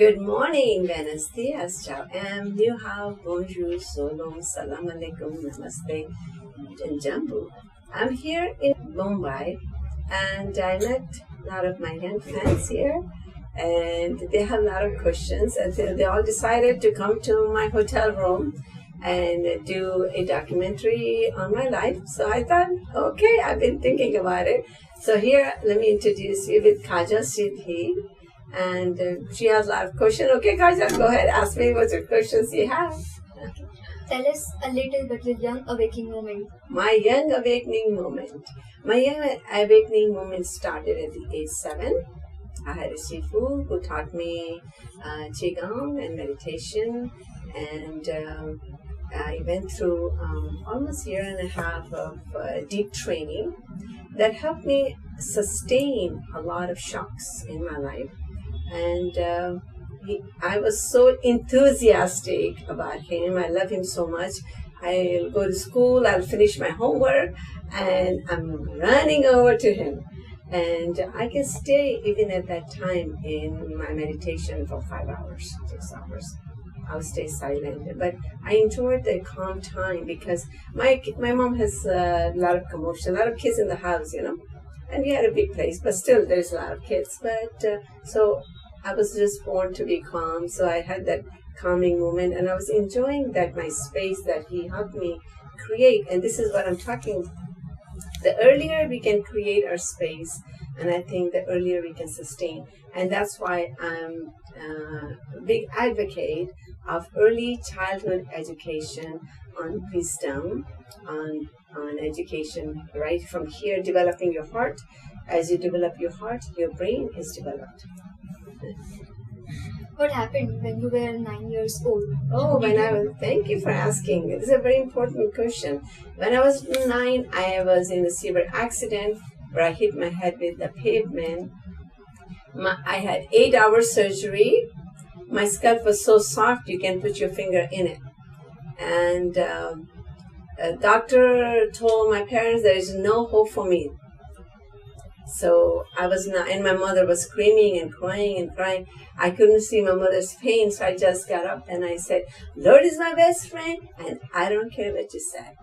Good morning, buenos dias, ciao, ni hao, bonjour, solom, salam alaikum, namaste, and jambu. I'm here in Mumbai, and I met a lot of my young friends here, and they have a lot of questions, and they all decided to come to my hotel room and do a documentary on my life. So I thought, okay, I've been thinking about it. So here, let me introduce you with Kaja Siddhi. And she has a lot of questions. Okay, Kaja, go ahead. Ask me what your questions you have. Tell us a little bit your young awakening moment. My young awakening moment. My young awakening moment started at the age 7. I had a Shifu who taught me Qigong and meditation. And I went through almost a year and a half of deep training that helped me sustain a lot of shocks in my life. And I was so enthusiastic about him. I love him so much. I'll go to school, I'll finish my homework, and I'm running over to him. And I can stay even at that time in my meditation for 5 hours, 6 hours. I'll stay silent. But I enjoyed the calm time because my mom has a lot of commotion, a lot of kids in the house, you know. And we had a big place, but still there's a lot of kids. But so I was just born to be calm. So I had that calming moment, and I was enjoying that my space that he helped me create. And this is what I'm talking. The earlier we can create our space, and I think the earlier we can sustain. And that's why I'm a big advocate of early childhood education on wisdom, on education, right from here, developing your heart. As you develop your heart, your brain is developed. What happened when you were 9 years old? Oh, thank you for asking. This is a very important question. When I was 9, I was in a severe accident where I hit my head with the pavement. I had 8-hour surgery. My scalp was so soft you can put your finger in it. And a doctor told my parents there is no hope for me. So I was not, and my mother was screaming and crying and crying. I couldn't see my mother's pain, so I just got up and I said, Lord is my best friend, and I don't care what you say.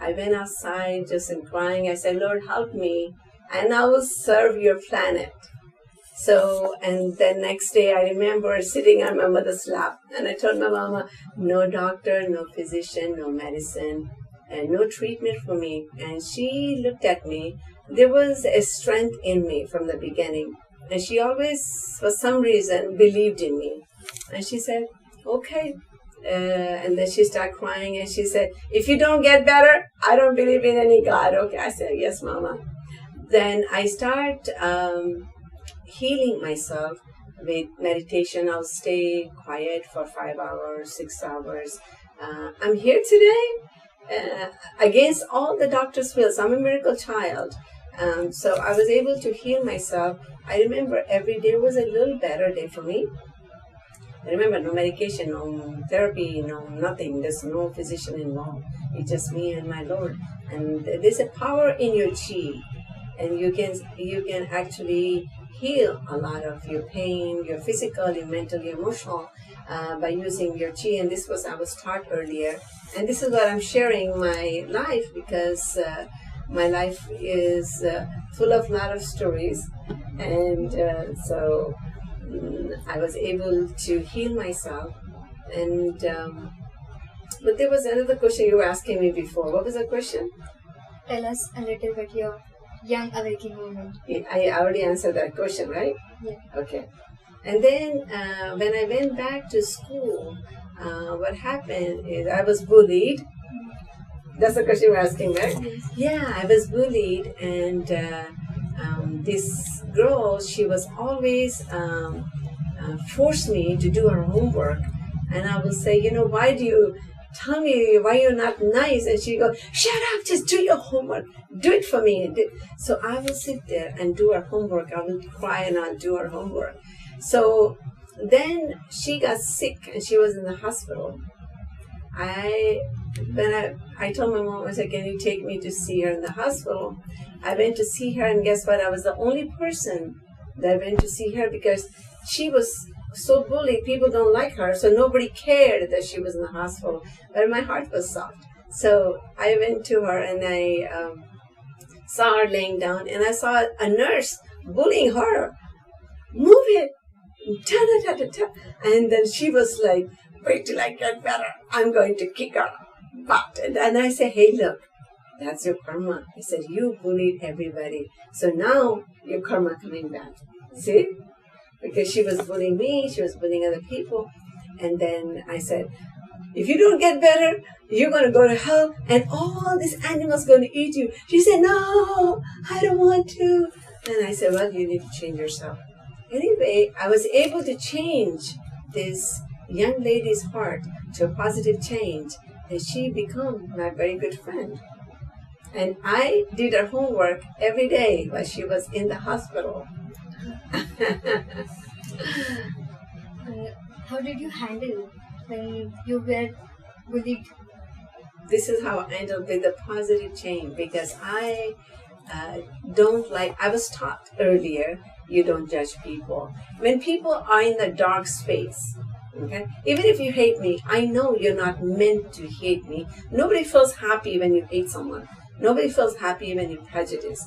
I went outside just in crying. I said, Lord, help me, and I will serve your planet. So, and then next day I remember sitting on my mother's lap, and I told my mama, no doctor, no physician, no medicine, and no treatment for me. And she looked at me. There was a strength in me from the beginning. And she always, for some reason, believed in me. And she said, okay. And then she started crying and she said, if you don't get better, I don't believe in any God. Okay, I said, yes, Mama. Then I start healing myself with meditation. I'll stay quiet for 5 hours, 6 hours. I'm here today against all the doctor's wills. I'm a miracle child. So I was able to heal myself. I remember every day was a little better day for me. I remember no medication, no therapy, no nothing. There's no physician involved. It's just me and my Lord. And there's a power in your chi. And you can actually heal a lot of your pain, your physical, your mental, your emotional, by using your chi. And this was I was taught earlier. And this is what I'm sharing my life because my life is full of a lot of stories. And so I was able to heal myself. And but there was another question you were asking me before. What was the question? Tell us a little bit your young awakening moment. I already answered that question, right? Yeah. Okay. And then when I went back to school, what happened is I was bullied. That's the question you were asking, right? Yes. Yeah, I was bullied, and this girl, she was always forced me to do her homework. And I will say, why do you tell me why you're not nice? And she go, shut up, just do your homework. Do it for me. So I will sit there and do her homework. I will cry and I'll do her homework. So then she got sick and she was in the hospital. I told my mom, I said, can you take me to see her in the hospital? I went to see her, and guess what? I was the only person that went to see her because she was so bullied. People don't like her, so nobody cared that she was in the hospital. But my heart was soft. So I went to her and I saw her laying down, and I saw a nurse bullying her. Move it! Ta-da-ta-ta-ta. And then she was like, wait till I get better. I'm going to kick her butt. And I said, hey, look, that's your karma. I said, you bullied everybody. So now your karma coming back. See? Because she was bullying me, she was bullying other people. And then I said, if you don't get better, you're going to go to hell and all these animals going to eat you. She said, no, I don't want to. And I said, well, you need to change yourself. Anyway, I was able to change this young lady's heart to a positive change, and she became my very good friend. And I did her homework every day while she was in the hospital. How did you handle when you were bullied? This is how I handled with the positive change, because I was taught earlier, you don't judge people. When people are in the dark space, okay, even if you hate me, I know you're not meant to hate me. Nobody feels happy when you hate someone. Nobody feels happy when you prejudice.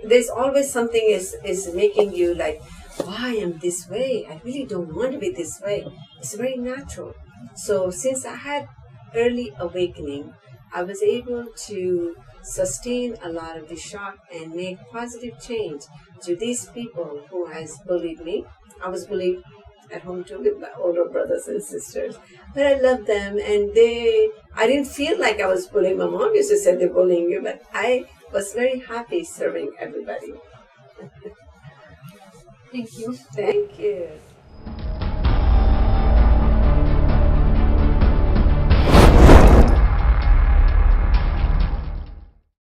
There's always something is making you like, why am this way? I really don't want to be this way. It's very natural. So since I had early awakening, I was able to sustain a lot of the shock and make positive change to these people who has bullied me. I was bullied at home too with my older brothers and sisters, but I loved them, and I didn't feel like I was bullying. My mom used to say they're bullying you, but I was very happy serving everybody. Thank you. Thank you.